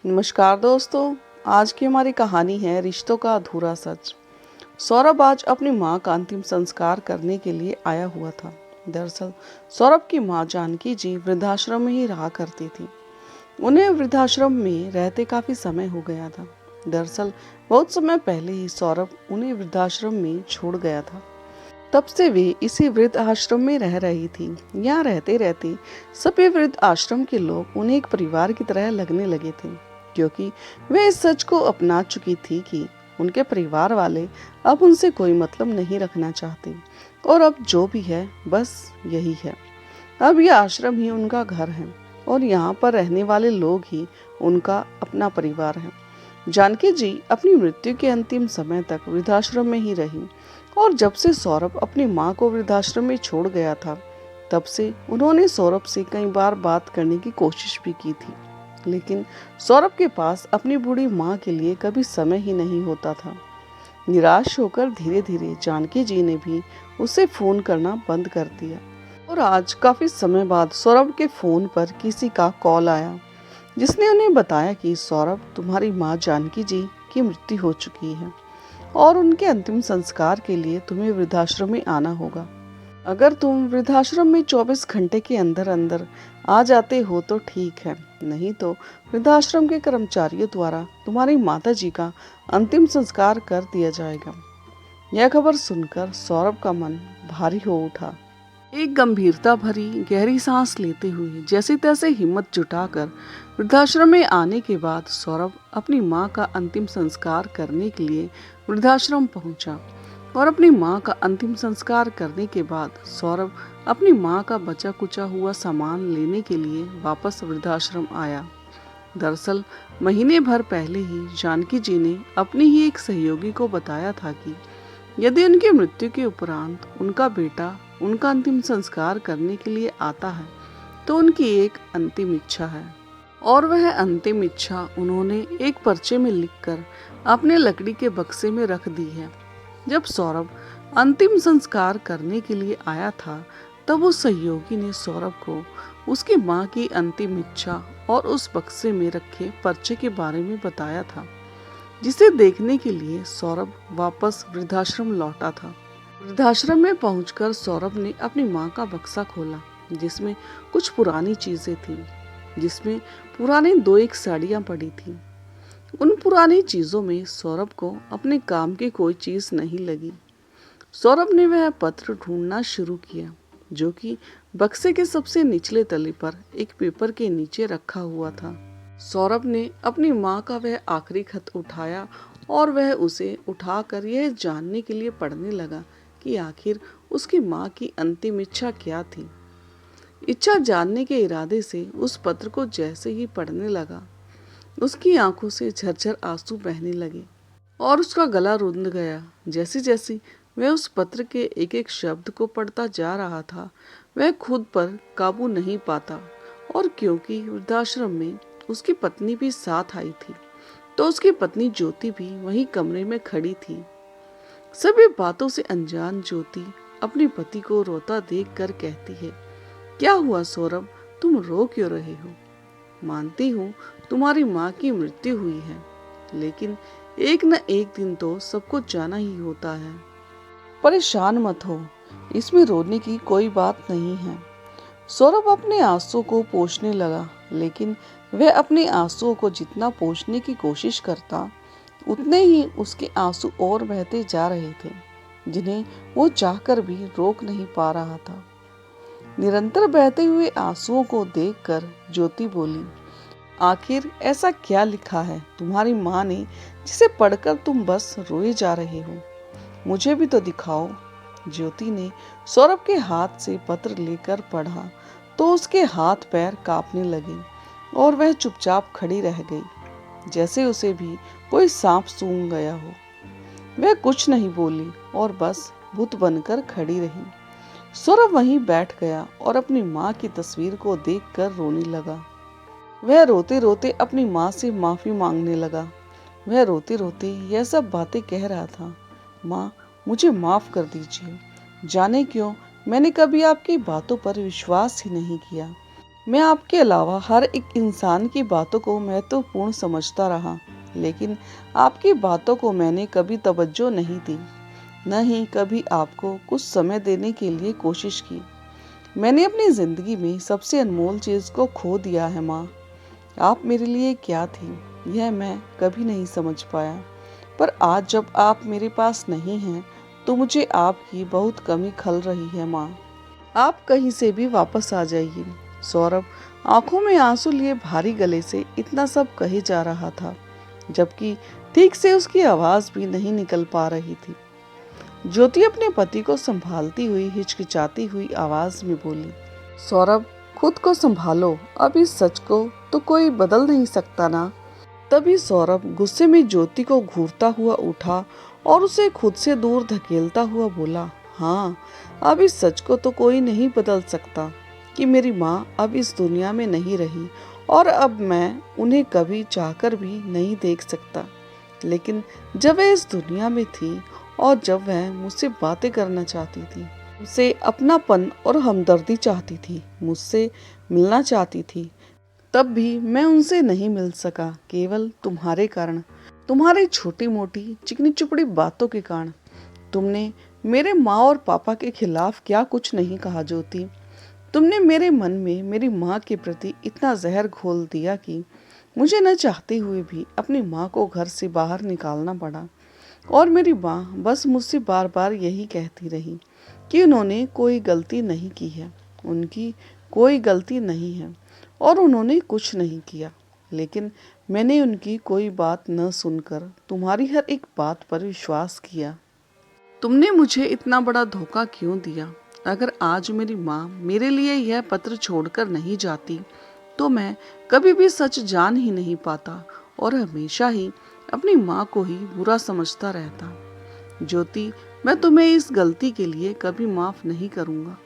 नमस्कार दोस्तों। आज की हमारी कहानी है रिश्तों का अधूरा सच। सौरभ आज अपनी मां का अंतिम संस्कार करने के लिए आया हुआ था। दरअसल सौरभ की मां जानकी जी वृद्धाश्रम में ही रहा करती थी। उन्हें वृद्धाश्रम में रहते काफी समय हो गया था। दरअसल बहुत समय पहले ही सौरभ उन्हें वृद्धाश्रम में छोड़ गया था। तब से वे इसी वृद्ध आश्रम में रह रही थी। यहाँ रहते रहते सभी वृद्ध आश्रम के लोग उन्हें एक परिवार की तरह लगने लगे थे, क्योंकि वे इस सच को अपना चुकी थी कि उनके परिवार वाले अब उनसे कोई मतलब नहीं रखना चाहते और अब जो भी है बस यही है। अब यह आश्रम ही उनका घर है और यहाँ पर रहने वाले लोग ही उनका अपना परिवार है। जानकी जी अपनी मृत्यु के अंतिम समय तक वृद्धाश्रम में ही रही और जब से सौरभ अपनी माँ को वृद्धाश्रम में छोड़ गया था, तब से उन्होंने सौरभ से कई बार बात करने की कोशिश भी की थी, लेकिन सौरभ के पास अपनी बूढ़ी माँ के लिए कभी समय ही नहीं होता था। निराश होकर धीरे धीरे जानकी जी ने भी उसे फोन करना बंद कर दिया और आज काफी समय बाद सौरभ के फोन पर किसी का कॉल आया, जिसने उन्हें बताया कि सौरभ, तुम्हारी माँ जानकी जी की मृत्यु हो चुकी है और उनके अंतिम संस्कार के लिए तुम्हें वृद्धाश्रम में आना होगा। अगर तुम वृद्धाश्रम में 24 घंटे के अंदर अंदर आ जाते हो तो ठीक है, नहीं तो वृद्धाश्रम के कर्मचारियों द्वारा तुम्हारी माता जी का अंतिम संस्कार कर दिया जाएगा। यह खबर सुनकर सौरभ का मन भारी हो उठा। एक गंभीरता भरी गहरी सांस लेते हुए जैसे तैसे हिम्मत जुटाकर वृद्धाश्रम में आने के बाद सौरभ अपनी मां का अंतिम संस्कार करने के लिए वृद्धाश्रम पहुंचा और अपनी मां का अंतिम संस्कार करने के बाद सौरभ अपनी मां का बचा कुचा हुआ सामान लेने के लिए वापस वृद्धाश्रम आया। दरअसल महीने भर पहले ही जानकी जी ने अपनी ही एक सहयोगी को बताया था कि यदि उनकी मृत्यु के उपरांत उनका बेटा उनका अंतिम संस्कार करने के लिए आता है तो उनकी एक अंतिम इच्छा है, और वह अंतिम इच्छा उन्होंने एक पर्चे में लिखकर अपने लकड़ी के बक्से में रख दी है। जब सौरभ अंतिम संस्कार करने के लिए आया था तब उस सहयोगी ने सौरभ को उसकी मां की अंतिम इच्छा और उस बक्से में रखे पर्चे के बारे में बताया था, जिसे देखने के लिए सौरभ वापस वृद्धाश्रम लौटा था। वृद्धाश्रम में पहुंचकर सौरभ ने अपनी मां का बक्सा खोला, जिसमें कुछ पुरानी चीजें थीं, जिसमें पुरानी 2-1 साड़ियां पड़ी थीं। उन पुरानी चीजों में सौरभ को अपने काम की कोई चीज नहीं लगी। सौरभ ने वह पत्र ढूंढना शुरू किया, जो कि बक्से के सबसे निचले तले पर एक पेपर के नीचे रखा हुआ था। सौरभ ने अपनी माँ का वह आखिरी खत उठाया और वह उसे उठाकर यह जानने के लिए पढ़ने लगा कि आखिर उसकी माँ की अंतिम इच्छा क्या थी। इच्छा जानने के इरादे से उस पत्र को जैसे ही पढ़ने लगा, उसकी आंखों से झरझर आंसू बहने लगे और उसका गला रुंध गया। जैसे जैसे वह उस पत्र के एक एक शब्द को पढ़ता जा रहा था, वह खुद पर काबू नहीं पाता, और क्योंकि वृद्धाश्रम में उसकी पत्नी भी साथ आई थी, तो उसकी पत्नी ज्योति भी वहीं कमरे में खड़ी थी। सभी बातों से अनजान ज्योति अपने पति को रोता देखकर कहती है, क्या हुआ सौरभ, तुम रो क्यों रहे हो? मानती हूँ तुम्हारी माँ की मृत्यु हुई है, लेकिन एक न एक दिन तो सबको जाना ही होता है। परेशान मत हो, इसमें रोने की कोई बात नहीं है। सौरभ अपने आंसुओं को पोंछने लगा, लेकिन वह अपने आंसुओं को जितना पोंछने की कोशिश करता, उतने ही उसके आंसू और बहते जा रहे थे, जिन्हें वो चाहकर भी रोक नहीं पा रहा था। निरंतर बहते हुए आंसुओं को देखकर ज्योति बोली, आखिर ऐसा क्या लिखा है तुम्हारी माँ ने जिसे पढ़कर तुम बस रोए जा रहे हो? मुझे भी तो दिखाओ। ज्योति ने सौरभ के हाथ से पत्र लेकर पढ़ा तो उसके हाथ पैर कांपने लगे और वह चुपचाप खड़ी रह गई, जैसे उसे भी कोई सांप सूंघ गया हो। वह कुछ नहीं बोली और बस बुत बनकर खड़ी रही। सौरभ वहीं बैठ गया और अपनी माँ की तस्वीर को देखकर रोने लगा। वह रोते रोते अपनी माँ से माफी मांगने लगा। वह रोते रोते यह सब बातें कह रहा था, माँ मुझे माफ कर दीजिए, जाने क्यों मैंने कभी आपकी बातों पर विश्वास ही नहीं किया। मैं आपके अलावा हर एक इंसान की बातों को महत्वपूर्ण समझता रहा, लेकिन आपकी बातों को मैंने कभी तवज्जो नहीं दी, न ही कभी आपको कुछ समय देने के लिए कोशिश की। मैंने अपनी जिंदगी में सबसे अनमोल चीज को खो दिया है माँ। आप मेरे लिए क्या थी यह मैं कभी नहीं समझ पाया, पर आज जब आप मेरे पास नहीं हैं तो मुझे आपकी बहुत कमी खल रही है माँ। आप कहीं से भी वापस आ जाइए। सौरभ आंखों में आंसू लिए भारी गले से इतना सब कहे जा रहा था, जबकि ठीक से उसकी आवाज भी नहीं निकल पा रही थी। ज्योति अपने पति को संभालती हुई हिचकिचाती हुई आवाज में बोली, सौरभ खुद को संभालो, अब इस सच को तो कोई बदल नहीं सकता ना। तभी सौरभ गुस्से में ज्योति को घूरता हुआ उठा और उसे खुद से दूर धकेलता हुआ बोला, हाँ, अब इस सच को तो कोई नहीं बदल सकता कि मेरी माँ अब इस दुनिया में नहीं रही और अब मैं उन्हें कभी चाहकर भी नहीं देख सकता। लेकिन जब वह इस दुनिया में थी और जब वह मुझसे बातें करना चाहती थी, मुझसे अपनापन और हमदर्दी चाहती थी, मुझसे मिलना चाहती थी, तब भी मैं उनसे नहीं मिल सका, केवल तुम्हारे कारण, तुम्हारी छोटी मोटी चिकनी चुपड़ी बातों के कारण। तुमने मेरे माँ और पापा के खिलाफ क्या कुछ नहीं कहा ज्योति। तुमने मेरे मन में मेरी माँ के प्रति इतना जहर घोल दिया कि मुझे न चाहते हुए भी अपनी माँ को घर से बाहर निकालना पड़ा। और मेरी माँ बस मुझसे बार बार यही कहती रही कि उन्होंने कोई गलती नहीं की है, उनकी कोई गलती नहीं है और उन्होंने कुछ नहीं किया। लेकिन मैंने उनकी कोई बात न सुनकर तुम्हारी हर एक बात पर विश्वास किया। तुमने मुझे इतना बड़ा धोखा क्यों दिया? अगर आज मेरी माँ मेरे लिए यह पत्र छोड़कर नहीं जाती तो मैं कभी भी सच जान ही नहीं पाता और हमेशा ही अपनी माँ को ही बुरा समझता रहता। ज्योति, मैं तुम्हें इस गलती के लिए कभी माफ नहीं करूँगा।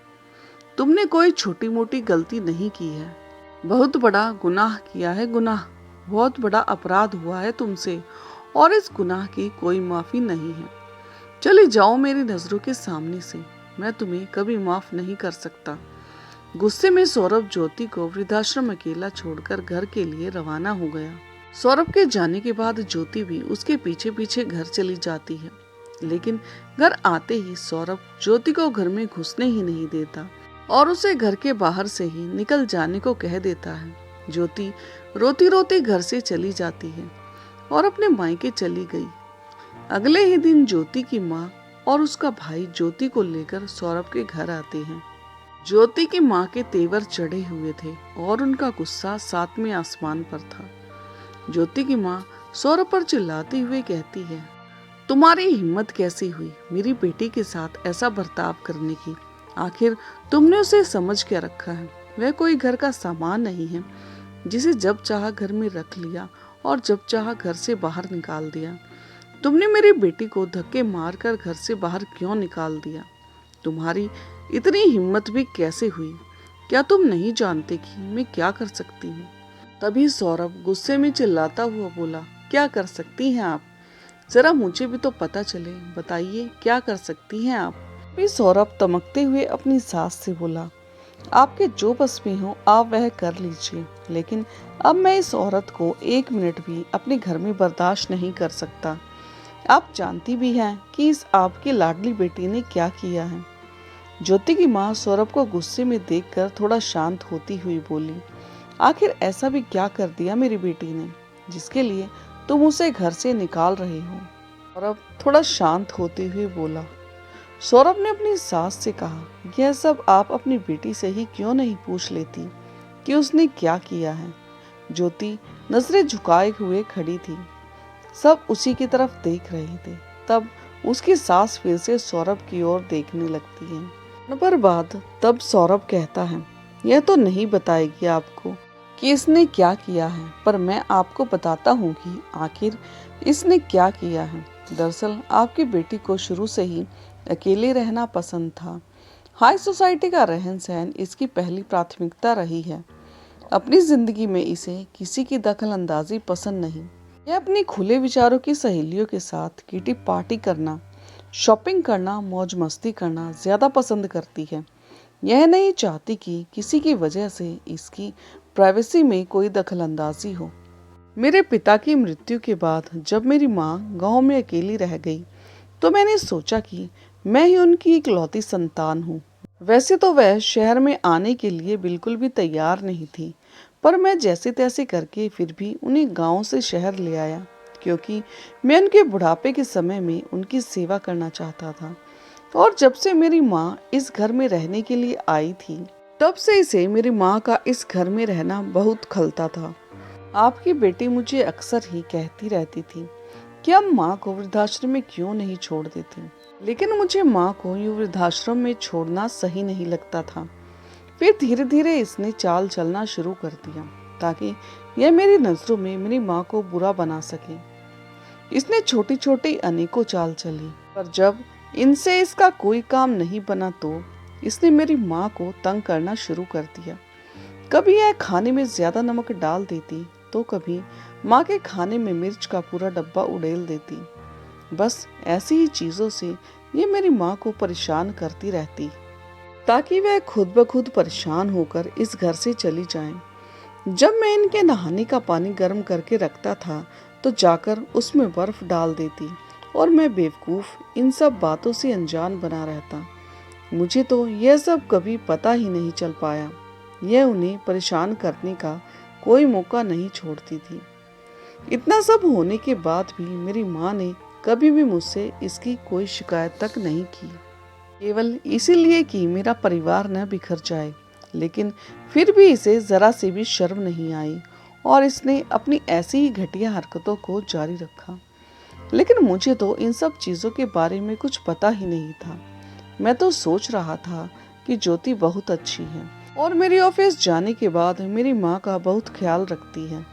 तुमने कोई छोटी मोटी गलती नहीं की है, बहुत बड़ा गुनाह किया है, गुनाह, बहुत बड़ा अपराध हुआ है तुमसे और इस गुनाह की कोई माफी नहीं है। चले जाओ मेरी नजरों के सामने से, मैं तुम्हें कभी माफ नहीं कर सकता। गुस्से में सौरभ ज्योति को वृद्धाश्रम अकेला छोड़कर घर के लिए रवाना हो गया। सौरभ के जाने के बाद ज्योति भी उसके पीछे पीछे घर चली जाती है, लेकिन घर आते ही सौरभ ज्योति को घर में घुसने ही नहीं देता और उसे घर के बाहर से ही निकल जाने को कह देता है। ज्योति रोती रोती घर से चली जाती है और अपने मायके चली गई। अगले ही दिन ज्योति की माँ और उसका भाई ज्योति को लेकर सौरभ के घर आते हैं। ज्योति की माँ के तेवर चढ़े हुए थे और उनका गुस्सा सातवें आसमान पर था। ज्योति की माँ सौरभ पर चिल्लाते हुए कहती है, तुम्हारी हिम्मत कैसी हुई मेरी बेटी के साथ ऐसा बर्ताव करने की? आखिर तुमने उसे समझ क्या रखा है? वह कोई घर का सामान नहीं है जिसे जब चाहा घर में रख लिया और जब चाहा घर से बाहर निकाल दिया। तुमने मेरी बेटी को धक्के मारकर घर से बाहर क्यों निकाल दिया? तुम्हारी इतनी हिम्मत भी कैसे हुई? क्या तुम नहीं जानते कि मैं क्या कर सकती हूँ? तभी सौरभ गुस्से में चिल्लाता हुआ बोला, क्या कर सकती हैं आप? जरा मुझे भी तो पता चले, बताइए क्या कर सकती हैं आप? भी सौरभ तमकते हुए अपनी सास से बोला, आपके जो बस में हो आप वह कर लीजिए, लेकिन अब मैं इस औरत को एक मिनट भी अपने घर में बर्दाश्त नहीं कर सकता। आप जानती भी हैं कि इस आपकी लाडली बेटी ने क्या किया है। ज्योति की माँ सौरभ को गुस्से में देखकर थोड़ा शांत होती हुई बोली, आखिर ऐसा भी क्या कर दिया मेरी बेटी ने जिसके लिए तुम उसे घर से निकाल रहे हो? सौरभ थोड़ा शांत होते हुए बोला। सौरभ ने अपनी सास से कहा, यह सब आप अपनी बेटी से ही क्यों नहीं पूछ लेती कि उसने क्या किया है? ज्योति नजरें झुकाए हुए खड़ी थी, सब उसी की तरफ देख रहे थे। तब उसकी सास फिर से सौरभ की ओर देखने लगती है। पर बाद तब सौरभ कहता है, यह तो नहीं बताएगी आपको कि इसने क्या किया है, पर मैं आपको बताता हूँ कि आखिर इसने क्या किया है। दरअसल आपकी बेटी को शुरू से ही अकेले रहना पसंद था। हाई सोसाइटी का रहन सहन इसकी पहली प्राथमिकता रही है। अपनी जिंदगी में इसे किसी की दखल अंदाजी पसंद नहीं। यह अपनी खुले विचारों की सहेलियों के साथ किटी पार्टी करना, शॉपिंग करना, मौज मस्ती करना ज्यादा पसंद करती है। यह नहीं चाहती कि किसी की वजह से इसकी प्राइवेसी में कोई दखलंदाजी हो। मेरे पिता की मृत्यु के बाद जब मेरी माँ गांव में अकेली रह गई तो मैंने सोचा कि मैं ही उनकी इकलौती संतान हूँ। वैसे तो वह शहर में आने के लिए बिल्कुल भी तैयार नहीं थी, पर मैं जैसे तैसे करके फिर भी उन्हें गांव से शहर ले आया, क्योंकि मैं उनके बुढ़ापे के समय में उनकी सेवा करना चाहता था। और जब से मेरी माँ इस घर में रहने के लिए आई थी, तब से इसे मेरी माँ का इस घर में रहना बहुत खलता था। आपकी बेटी मुझे अक्सर ही कहती रहती थी कि हम माँ को वृद्धाश्रम में क्यों नहीं छोड़ देते, लेकिन मुझे माँ को यूं वृद्धाश्रम में छोड़ना सही नहीं लगता था। फिर धीरे धीरे इसने चाल चलना शुरू कर दिया ताकि यह मेरी नजरों में मेरी माँ को बुरा बना सके। इसने छोटी छोटी अनेकों चाल चली, पर जब इनसे इसका कोई काम नहीं बना तो इसने मेरी माँ को तंग करना शुरू कर दिया। कभी यह खाने में ज्यादा नमक डाल देती तो कभी माँ के खाने में मिर्च का पूरा डब्बा उड़ेल देती। बस ऐसी ही चीजों से ये मेरी माँ को परेशान करती रहती, ताकि वह खुद ब खुद परेशान होकर इस घर से चली जाएं। जब मैं इनके नहाने का पानी गर्म करके रखता था तो जाकर उसमें बर्फ डाल देती और मैं बेवकूफ इन सब बातों से अनजान बना रहता। मुझे तो यह सब कभी पता ही नहीं चल पाया। यह उन्हें परेशान करने का कोई मौका नहीं छोड़ती थी। इतना सब होने के बाद भी मेरी माँ ने कभी भी मुझसे इसकी कोई शिकायत तक नहीं की, केवल इसीलिए कि मेरा परिवार न बिखर जाए। लेकिन फिर भी इसे जरा से भी शर्म नहीं आई और इसने अपनी ऐसी ही घटिया हरकतों को जारी रखा। लेकिन मुझे तो इन सब चीजों के बारे में कुछ पता ही नहीं था। मैं तो सोच रहा था कि ज्योति बहुत अच्छी है और मेरी ऑफिस जाने के बाद मेरी माँ का बहुत ख्याल रखती है,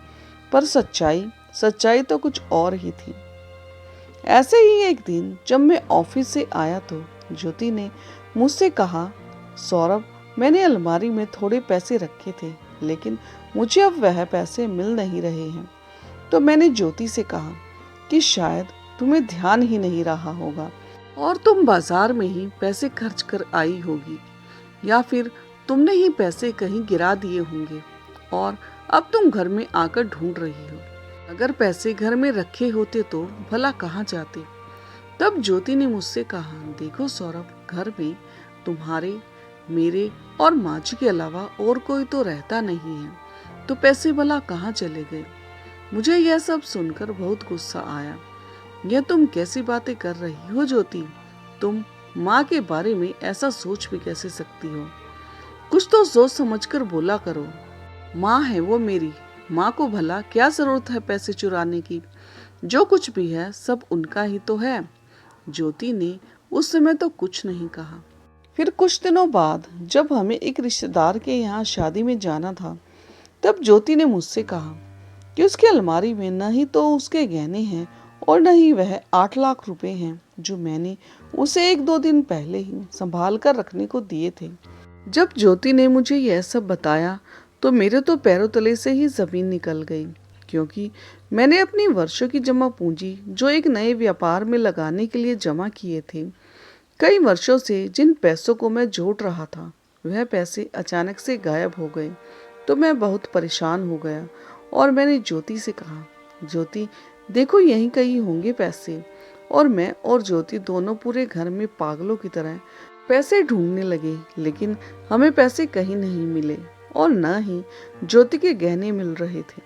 पर सच्चाई तो कुछ और ही थी। ऐसे ही एक दिन जब मैं ऑफिस से आया तो ज्योति ने मुझसे कहा, सौरभ, मैंने अलमारी में थोड़े पैसे रखे थे, लेकिन मुझे अब वह पैसे मिल नहीं रहे हैं। तो मैंने ज्योति से कहा कि शायद तुम्हें ध्यान ही नहीं रहा होगा और तुम बाजार में ही पैसे खर्च कर आई होगी, या फिर तुमने ही पैसे कहीं गिरा दिए होंगे और अब तुम घर में आकर ढूंढ रही हो। अगर पैसे घर में रखे होते तो भला कहाँ जाते। तब ज्योति ने मुझसे कहा, देखो सौरभ, घर में तुम्हारे, मेरे और माँ जी के अलावा और कोई तो रहता नहीं है, तो पैसे भला कहाँ चले गए। मुझे यह सब सुनकर बहुत गुस्सा आया। यह तुम कैसी बातें कर रही हो ज्योति? तुम माँ के बारे में ऐसा सोच भी कैसे सकती हो? कुछ तो सोच समझकर बोला करो। माँ है वो मेरी, माँ को भला क्या जरूरत है पैसे चुराने की? जो कुछ भी है सब उनका ही तो है। ज्योति ने उस समय तो कुछ नहीं कहा। फिर कुछ दिनों बाद जब हमें एक रिश्तेदार के यहाँ शादी में जाना था, तब ज्योति ने मुझसे कहा कि उसकी अलमारी में न ही तो उसके गहने हैं और न ही वह 8 लाख रुपए हैं जो मैंने उसे 1-2 दिन पहले ही संभाल कर रखने को दिए थे। जब ज्योति ने मुझे यह सब बताया तो मेरे तो पैरों तले से ही जमीन निकल गई, क्योंकि मैंने अपनी वर्षों की जमा पूंजी जो एक नए व्यापार में लगाने के लिए जमा किए थे, कई वर्षों से जिन पैसों को मैं जोड़ रहा था, वह पैसे अचानक से गायब हो गए। तो मैं बहुत परेशान हो गया और मैंने ज्योति से कहा, ज्योति देखो यहीं कहीं होंगे पैसे। और मैं और ज्योति दोनों पूरे घर में पागलों की तरह पैसे ढूंढने लगे, लेकिन हमें पैसे कहीं नहीं मिले और न ही ज्योति के गहने मिल रहे थे।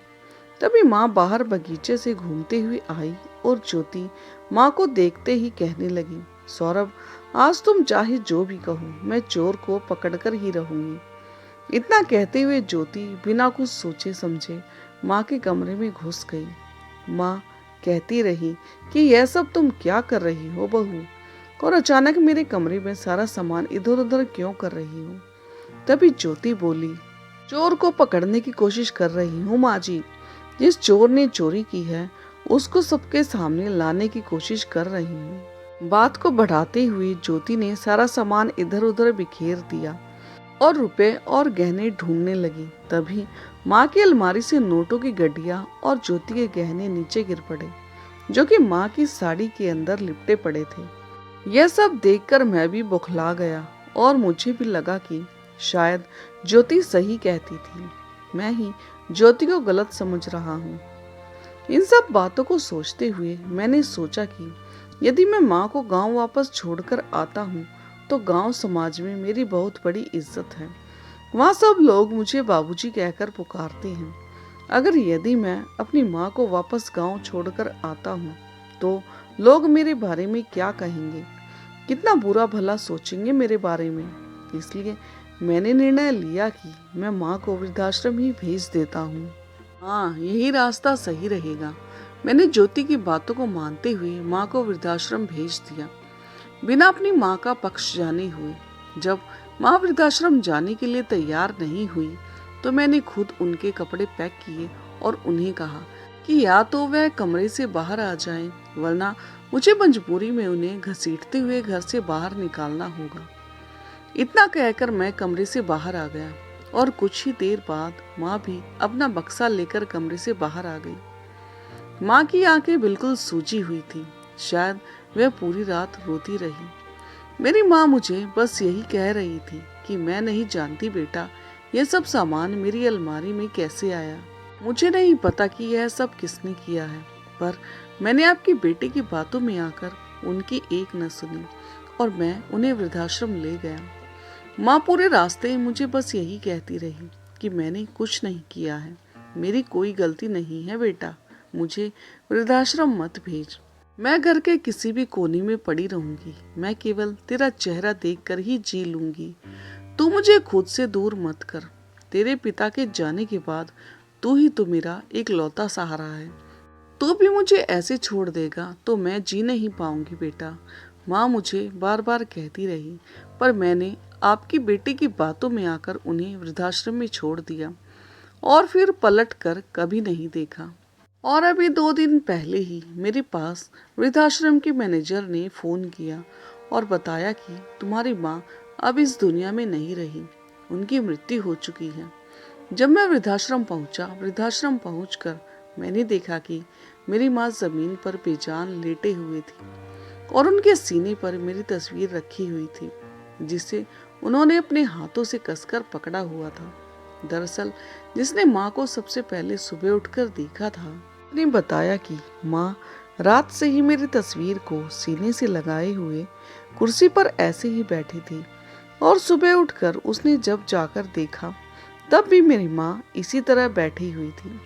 तभी माँ बाहर बगीचे से घूमते हुए आई और ज्योति माँ को देखते ही कहने लगी, सौरभ, आज तुम चाहे जो भी कहो, मैं चोर को पकड़कर ही रहूंगी। इतना कहते हुए ज्योति बिना कुछ सोचे समझे माँ के कमरे में घुस गई। माँ कहती रही कि यह सब तुम क्या कर रही हो बहू, और अचानक मेरे कमरे में सारा सामान इधर उधर क्यों कर रही हो। तभी ज्योति बोली, चोर को पकड़ने की कोशिश कर रही हूँ माँ जी। जिस चोर ने चोरी की है उसको सबके सामने लाने की कोशिश कर रही हूँ। बात को बढ़ाते हुए ज्योति ने सारा सामान इधर उधर बिखेर दिया और रुपए और गहने ढूंढने लगी। तभी माँ की अलमारी से नोटों की गड्डियां और ज्योति के गहने नीचे गिर पड़े, जो कि माँ की साड़ी के अंदर लिपटे पड़े थे। यह सब देखकर मैं भी बौखला गया और मुझे भी लगा कि शायद ज्योति सही कहती थी, मैं ही ज्योति को गलत समझ रहा हूँ। इन सब बातों को सोचते हुए मैंने सोचा कि यदि मैं माँ को गांव वापस छोड़कर आता हूँ तो गांव समाज में मेरी बहुत बड़ी इज्जत है। वहाँ सब लोग मुझे बाबूजी कहकर पुकारते हैं। अगर यदि मैं अपनी माँ को वापस गांव छोड़कर आता हूँ तो लोग मेरे बारे में क्या कहेंगे, कितना बुरा भला सोचेंगे मेरे बारे में। इसलिए मैंने निर्णय लिया कि मैं माँ को वृद्धाश्रम ही भेज देता हूँ। हाँ, यही रास्ता सही रहेगा। मैंने ज्योति की बातों को मानते हुए माँ को वृद्धाश्रम भेज दिया, बिना अपनी माँ का पक्ष जाने हुए। जब माँ वृद्धाश्रम जाने के लिए तैयार नहीं हुई तो मैंने खुद उनके कपड़े पैक किए और उन्हें कहा कि या तो वह कमरे से बाहर आ जाएं, वरना मुझे मजबूरी में उन्हें घसीटते हुए घर से बाहर निकालना होगा। इतना कहकर मैं कमरे से बाहर आ गया और कुछ ही देर बाद माँ भी अपना बक्सा लेकर कमरे से बाहर आ गई। माँ की आंखें बिल्कुल सूजी हुई थी, शायद वह पूरी रात रोती रही। मेरी माँ मुझे बस यही कह रही थी कि मैं नहीं जानती बेटा, यह सब सामान मेरी अलमारी में कैसे आया। मुझे नहीं पता कि यह सब किसने किया है, पर मैंने आपके बेटे की बातों में आकर उनकी एक न सुनी और मैं उन्हें वृद्धाश्रम ले गया। माँ पूरे रास्ते मुझे बस यही कहती रही कि मैंने कुछ नहीं किया है, मेरी कोई गलती नहीं है बेटा, मुझे वृद्धाश्रम मत भेज। मैं घर के किसी भी कोने में पड़ी रहूंगी, मैं केवल तेरा चेहरा देखकर ही जी लूंगी। तू मुझे खुद से दूर मत कर। तेरे पिता के जाने के बाद तू ही तो मेरा एक लौता सहारा है। तू भी मुझे ऐसे छोड़ देगा तो मैं जी नहीं पाऊंगी बेटा, माँ मुझे बार बार कहती रही। पर मैंने आपकी बेटी की बातों में आकर उन्हें वृद्धाश्रम में छोड़ दिया और फिर पलट कर कभी नहीं देखा। और अभी 2 दिन पहले ही मेरे पास वृद्धाश्रम के मैनेजर ने फोन किया और बताया कि तुम्हारी माँ अब इस दुनिया में नहीं रही, उनकी मृत्यु हो चुकी है। जब मैं वृद्धाश्रम पहुंचकर मैंने देखा कि मेरी माँ जमीन पर बेजान लेटे हुए थी और उनके सीने पर मेरी तस्वीर रखी हुई थी, जिसे उन्होंने अपने हाथों से कसकर पकड़ा हुआ था। दरअसल जिसने माँ को सबसे पहले सुबह उठकर देखा था, ने बताया कि माँ रात से ही मेरी तस्वीर को सीने से लगाए हुए कुर्सी पर ऐसे ही बैठी थी और सुबह उठकर उसने जब जाकर देखा तब भी मेरी माँ इसी तरह बैठी हुई थी।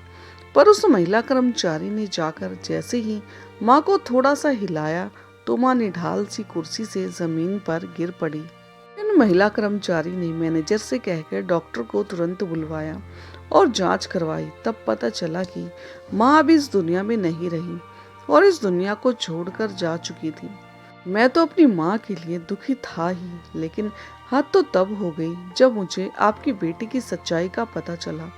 पर उस महिला कर्मचारी ने जाकर जैसे ही माँ को थोड़ा सा हिलाया तो माँ निढाल सी कुर्सी से जमीन पर गिर पड़ी। इन महिला कर्मचारी ने मैनेजर से कहकर डॉक्टर को तुरंत बुलवाया और जांच करवाई। तब पता चला कि माँ अब इस दुनिया में नहीं रही और इस दुनिया को छोड़कर जा चुकी थी। मैं तो अपनी माँ के लिए दुखी था ही, लेकिन हद तो तब हो गई जब मुझे आपकी बेटी की सच्चाई का पता चला।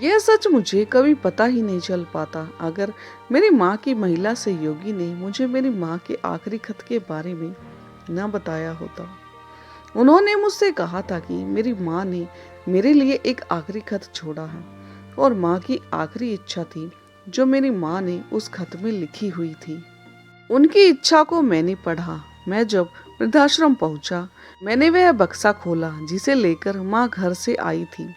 यह सच मुझे कभी पता ही नहीं चल पाता अगर मेरी माँ की महिला सहयोगी ने मुझे मेरी माँ के आखिरी खत के बारे में न बताया होता। उन्होंने मुझसे कहा था कि मेरी माँ ने मेरे लिए एक आखिरी खत छोड़ा है और माँ की आखिरी इच्छा थी जो मेरी माँ ने उस खत में लिखी हुई थी। उनकी इच्छा को मैंने पढ़ा। मैं जब वृद्धाश्रम पहुंचा, मैंने वह बक्सा खोला जिसे लेकर माँ घर से आई थी,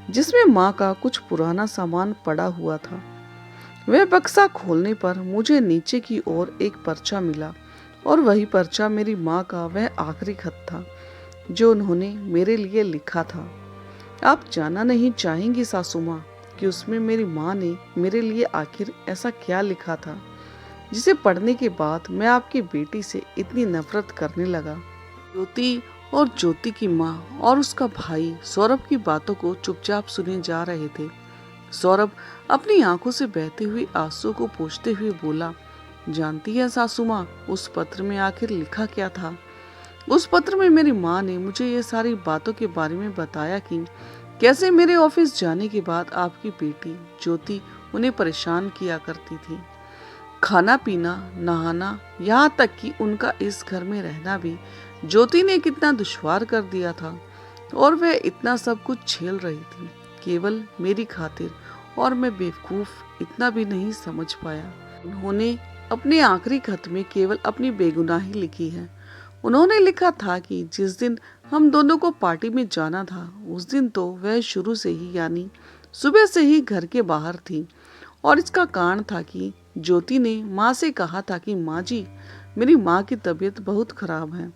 जिसमें माँ का कुछ पुराना सामान पड़ा हुआ था। वह बक्सा खोलने पर मुझे नीचे की ओर एक पर्चा मिला और वही पर्चा मेरी माँ का वह आखिरी खत था जो उन्होंने मेरे लिए लिखा था। आप जानना नहीं चाहेंगी सासू माँ कि उसमें मेरी माँ ने मेरे लिए आखिर ऐसा क्या लिखा था जिसे पढ़ने के बाद मैं आपकी बेटी से इतनी नफरत करने लगा। ज्योति और ज्योति की माँ और उसका भाई सौरभ की बातों को चुपचाप सुने जा रहे थे। सौरभ अपनी आंखों से बहते हुए आंसू को पोंछते हुए बोला, जानती है सासू माँ, उस पत्र में आखिर लिखा क्या था? उस पत्र में मेरी माँ ने मुझे ये सारी बातों के बारे में बताया कि कैसे मेरे ऑफिस जाने के बाद आपकी बेटी ज्योति उन्हें परेशान किया करती थी। खाना पीना, नहाना, यहाँ तक कि उनका इस घर में रहना भी ज्योति ने कितना दुश्वार कर दिया था और वह इतना सब कुछ झेल रही थी केवल मेरी खातिर, और मैं बेवकूफ इतना भी नहीं समझ पाया। उन्होंने अपने आखिरी खत में केवल अपनी बेगुनाही लिखी है उन्होंने लिखा था कि जिस दिन हम दोनों को पार्टी में जाना था उस दिन तो वह शुरू से ही यानी सुबह से ही घर के बाहर थी। और इसका कारण था कि ज्योति ने माँ से कहा था कि माँ जी, मेरी माँ की तबीयत बहुत खराब है,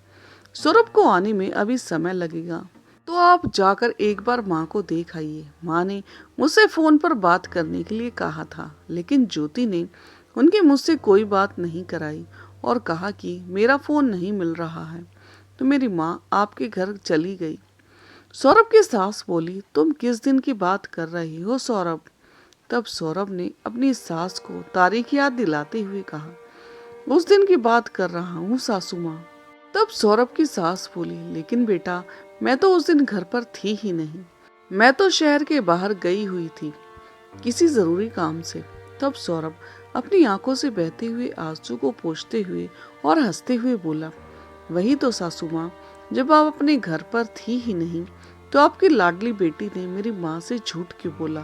सौरभ को आने में अभी समय लगेगा, तो आप जाकर एक बार माँ को देख आइए। माँ ने मुझसे फोन पर बात करने के लिए कहा था, लेकिन ज्योति ने उनकी मुझसे कोई बात नहीं कराई और कहा कि मेरा फोन नहीं मिल रहा है, तो मेरी माँ आपके घर चली गई। सौरभ की सास बोली, तुम किस दिन की बात कर रही हो सौरभ? तब सौरभ ने अपनी सास को तारीख याद दिलाते हुए कहा, उस दिन की बात कर रहा हूँ सासू माँ। तब सौरभ की सास बोली, लेकिन बेटा, मैं तो उस दिन घर पर थी ही नहीं, मैं तो शहर के बाहर गई हुई थी किसी जरूरी काम से। तब सौरभ अपनी आंखों से बहते हुए आंसू को पोंछते हुए और हंसते हुए बोला, वही तो सासू माँ, जब आप अपने घर पर थी ही नहीं तो आपकी लाडली बेटी ने मेरी माँ से झूठ क्यों बोला?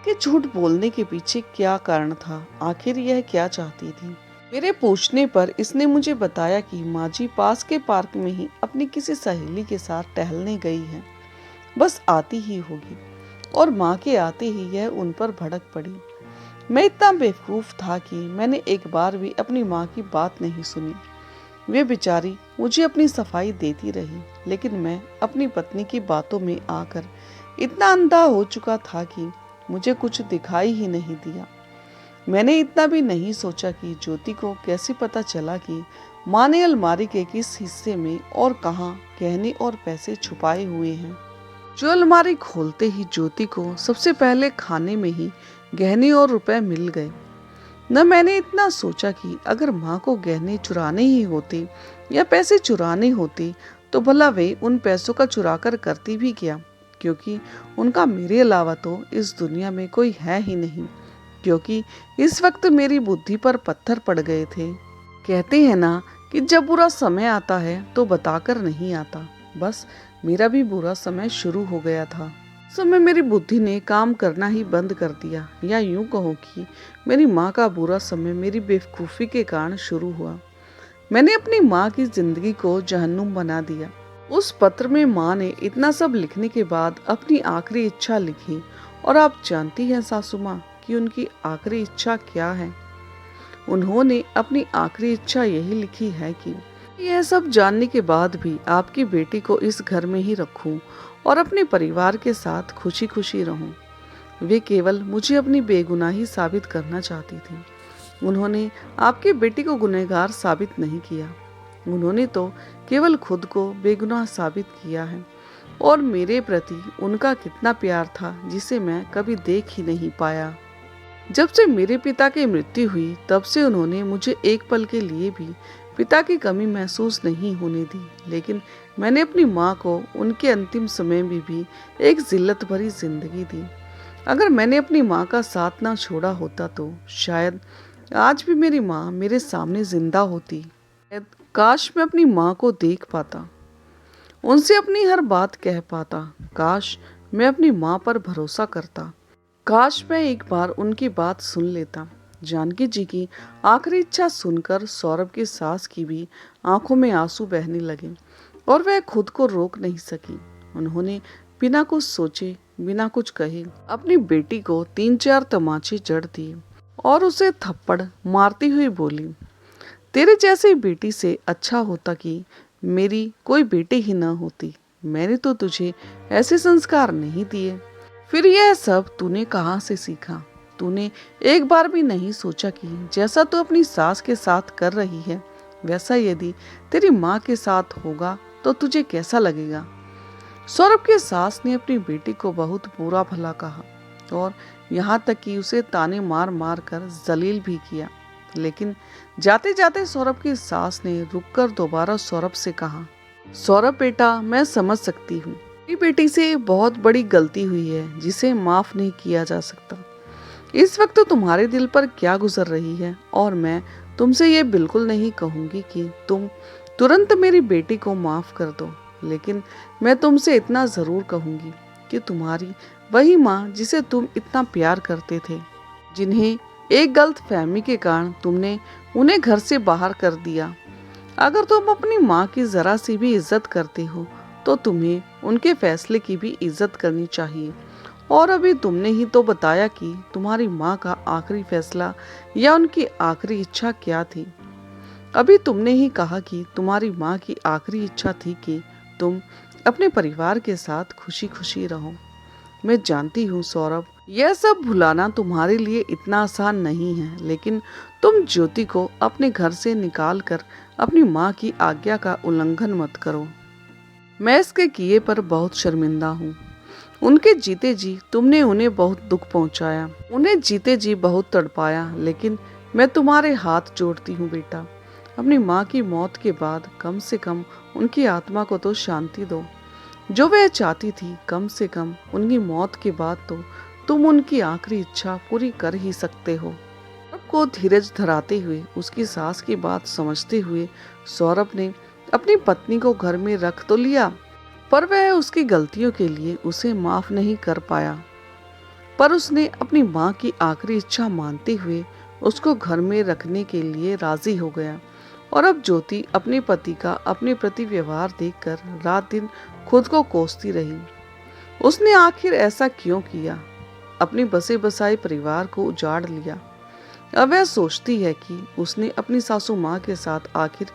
कि झूठ बोलने के पीछे क्या कारण था, आखिर यह क्या चाहती थी? मेरे पूछने पर इसने मुझे बताया कि माँ जी पास के पार्क में ही अपनी किसी सहेली के साथ टहलने गई है, बस आती ही होगी। और माँ के आते ही यह उन पर भड़क पड़ी। मैं इतना बेवकूफ था कि मैंने एक बार भी अपनी माँ की बात नहीं सुनी। वे बेचारी मुझे अपनी सफाई देती रही, लेकिन मैं अपनी पत्नी की बातों में आकर इतना अंधा हो चुका था कि मुझे कुछ दिखाई ही नहीं दिया। मैंने इतना भी नहीं सोचा कि ज्योति को कैसे पता चला कि माँ ने अलमारी के किस हिस्से में और कहाँ गहने और पैसे छुपाए हुए हैं। जो अलमारी खोलते ही ज्योति को सबसे पहले खाने में ही गहने और रुपए मिल गए। न मैंने इतना सोचा कि अगर माँ को गहने चुराने ही होते या पैसे चुराने होते तो भला वे उन पैसों का चुरा कर करती भी क्या, क्योंकि उनका मेरे अलावा तो इस दुनिया में कोई है ही नहीं। क्योंकि इस वक्त मेरी बुद्धि पर पत्थर पड़ गए थे। कहते हैं ना कि जब बुरा समय आता है तो बताकर नहीं आता, बस मेरा भी बुरा समय शुरू हो गया था। समय मेरी बुद्धि ने काम करना ही बंद कर दिया, या यूं कहो कि मेरी माँ का बुरा समय मेरी बेवकूफ़ी के कारण शुरू हुआ। मैंने अपनी माँ की जिंदगी को जहन्नुम बना दिया। उस पत्र में माँ ने इतना सब लिखने के बाद अपनी आखिरी इच्छा लिखी, और आप जानती हैं सासू माँ कि उनकी आखिरी इच्छा क्या है? उन्होंने अपनी आखिरी इच्छा यही लिखी है कि यह सब जानने के बाद भी आपकी बेटी को इस घर में ही रखूं और अपने परिवार के साथ खुशी खुशी रहूं। वे केवल मुझे अपनी बेगुनाही साबित करना चाहती थी। उन्होंने आपकी बेटी को गुनहगार साबित नहीं किया, उन्होंने तो केवल खुद को बेगुनाह साबित किया है। और मेरे प्रति उनका कितना प्यार था जिसे मैं कभी देख ही नहीं पाया। जब से मेरे पिता की मृत्यु हुई तब से उन्होंने मुझे एक पल के लिए भी पिता की कमी महसूस नहीं होने दी, लेकिन मैंने अपनी माँ को उनके अंतिम समय में भी एक जिल्लत भरी जिंदगी दी। अगर मैंने अपनी माँ का साथ ना छोड़ा होता तो शायद आज भी मेरी माँ मेरे सामने जिंदा होती। काश मैं अपनी माँ को देख पाता, उनसे अपनी हर बात कह पाता। काश मैं अपनी माँ पर भरोसा करता। काश मैं एक बार उनकी बात सुन लेता। जानकी जी की आखिरी इच्छा सुनकर सौरभ की सास की भी आंखों में आंसू बहने लगे और वह खुद को रोक नहीं सकी। उन्होंने बिना कुछ सोचे, बिना कुछ कहे अपनी बेटी को 3-4 तमाचे जड़ दिए और उसे थप्पड़ मारती हुई बोली, तेरे जैसी बेटी से अच्छा होता कि मेरी कोई बेटी ही न होती। मैंने तो तुझे ऐसे संस्कार नहीं दिए। फिर यह सब तूने कहाँ से सीखा? तूने एक बार भी नहीं सोचा कि जैसा तू अपनी सास के साथ कर रही है वैसा यदि तेरी माँ के साथ होगा तो तुझे कैसा लगेगा? सौरभ की सास ने अपनी बेटी को बहुत बुरा भला कहा और यहाँ तक कि उसे ताने मार मार कर जलील भी किया। लेकिन जाते जाते सौरभ की सास ने रुककर दोबारा सौरभ से कहा, सौरभ बेटा, मैं समझ सकती हूँ मेरी बेटी से बहुत बड़ी गलती हुई है जिसे माफ नहीं किया जा सकता। इस वक्त तुम्हारे दिल पर क्या गुजर रही है, और मैं तुमसे ये बिल्कुल नहीं कहूँगी कि तुम तुरंत मेरी बेटी को माफ कर दो, लेकिन मैं तुमसे इतना जरूर कहूँगी कि तुम्हारी वही माँ जिसे तुम इतना प्यार करते थे, जिन्हें एक गलत फहमी के कारण तुमने उन्हें घर से बाहर कर दिया, अगर तुम अपनी माँ की जरा सी भी इज्जत करते हो तो तुम्हें उनके फैसले की भी इज्जत करनी चाहिए। और अभी तुमने ही तो बताया कि तुम्हारी माँ का आखिरी फैसला या उनकी आखिरी इच्छा क्या थी। अभी तुमने ही कहा कि तुम्हारी माँ की आखिरी इच्छा थी कि तुम अपने परिवार के साथ खुशी खुशी रहो। मैं जानती हूँ सौरभ, यह सब भुलाना तुम्हारे लिए इतना आसान नहीं है, लेकिन तुम ज्योति को अपने घर से निकाल कर अपनी माँ की आज्ञा का उल्लंघन मत करो। मैं इसके किए पर बहुत शर्मिंदा हूँ। उनके जीते जी तुमने उन्हें बहुत दुख पहुंचाया, उन्हें जीते जी बहुत तड़पाया, लेकिन मैं तुम्हारे हाथ जोड़ती हूँ बेटा, अपनी माँ की मौत के बाद कम से कम उनकी आत्मा को तो शांति दो। जो वह चाहती थी, कम से कम उनकी मौत के बाद तो तुम उनकी आखिरी इच्छा पूरी कर ही सकते हो। सौरभ को धीरज धराते हुए, उसकी सास की बात समझते हुए सौरभ ने अपनी पत्नी को घर में रख तो लिया, पर वह उसकी गलतियों के लिए उसे माफ नहीं कर पाया। पर उसने अपनी माँ की आखिरी इच्छा मानते हुए उसको घर में रखने के लिए राजी हो गया। और अब ज्योति अपने पति का अपने प्रति व्यवहार देखकर रात दिन खुद को कोसती रही। उसने आखिर ऐसा क्यों किया? अपने बसे बसाए परिवार को उजाड़ लिया। अब वह सोचती है कि उसने अपनी सासू माँ के साथ आखिर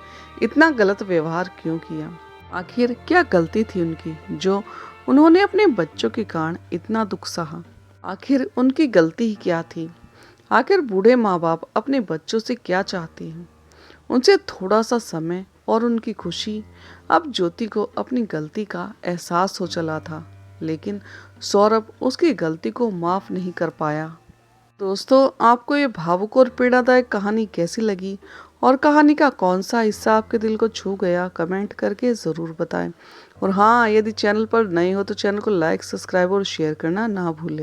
इतना गलत व्यवहार क्यों किया। आखिर क्या गलती थी उनकी जो उन्होंने अपने बच्चों के कारण इतना दुख सहा। आखिर उनकी गलती ही क्या थी? आखिर बूढ़े माँ बाप अपने बच्चों से क्या चाहते हैं? उनसे थोड़ा सा समय और उनकी खुशी। अब ज्योति को अपनी गलती का एहसास हो चला था, लेकिन सौरभ उसकी गलती को माफ नहीं कर पाया। दोस्तों, आपको ये भावुक और पीड़ादायक कहानी कैसी लगी और कहानी का कौन सा हिस्सा आपके दिल को छू गया, कमेंट करके ज़रूर बताएं। और हाँ, यदि चैनल पर नए हो तो चैनल को लाइक, सब्सक्राइब और शेयर करना ना भूलें।